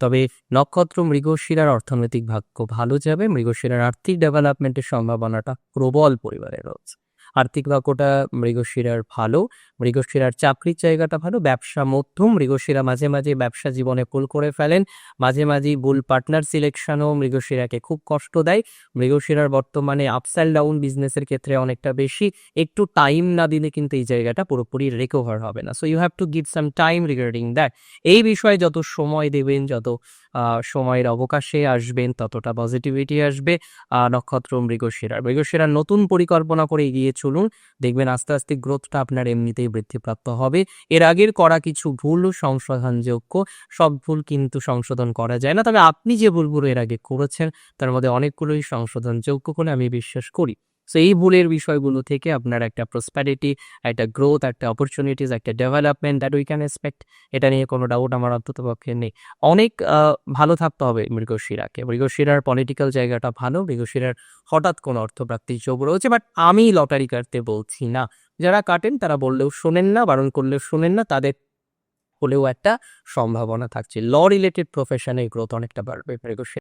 তবে নক্ষত্র মৃগশিরার অর্থনৈতিক ভাগ্য ভালো যাবে। মৃগশিরার আর্থিক ডেভেলপমেন্টের সম্ভাবনাটা প্রবল পরিমাণে রয়েছে। আর্থিক ভাগ্যটা মৃগশিরার ভালো। মৃগশিরার চাকরির জায়গাটা ভালো, ব্যবসা মধ্যম। মৃগশিরা মাঝে, মাঝে ব্যবসা জীবনে ভুল করে ফেলেন। মাঝে, মাঝেই ভুল পার্টনার সিলেকশনও মৃগশিরাকে খুব কষ্ট দেয়। মৃগশিরার বর্তমানে আপস অ্যান্ড ডাউন বিজনেসের ক্ষেত্রে অনেকটা বেশি। একটু টাইম না দিলে কিন্তু এই জায়গাটা পুরোপুরি রিকভার হবে না। So you have to give some time regarding that. এই বিষয়ে যত সময় দেবেন, যত সময়ের অবকাশে আসবেন, ততটা পজিটিভিটি আসবে। নক্ষত্র মৃগশিরার। মৃগশিরার নতুন পরিকল্পনা করে এগিয়ে চলুন। দেখবেন আস্তে, আস্তে গ্রোথটা আপনার এমনিতেই বৃদ্ধিপ্রাপ্ত হবে। এর আগের করা কিছু ভুল সংশোধনযোগ্য। সব ভুল কিন্তু সংশোধন করা যায় না। তবে আপনি যে ভুলগুলো এর আগে করেছেন, তার মধ্যে অনেকগুলোই সংশোধনযোগ্য বলে আমি বিশ্বাস করি। সো এই ভুলের বিষয়গুলো থেকে আপনার একটা প্রসপ্যারিটি, একটা গ্রোথ, একটা অপরচুনিটিস, একটা development that we can expect. এটা নিয়ে কোনো ডাউট আমার অন্ততপক্ষে নেই। অনেক ভালো থাকতে হবে মৃগশিরাকে। মৃগশিরার পলিটিক্যাল জায়গাটা ভালো। মৃগশিরার হঠাৎ কোনো অর্থপ্রাপ্তির যোগ রয়েছে, বাট আমি লটারি কাটতে বলছি না। যারা কাটেন তারা বললেও শোনেন না, বারণ করলেও শোনেন না। তাদের হলেও একটা সম্ভাবনা থাকছে। ল রিলেটেড প্রফেশনে গ্রোথ অনেকটা বাড়বে মৃগশিরা।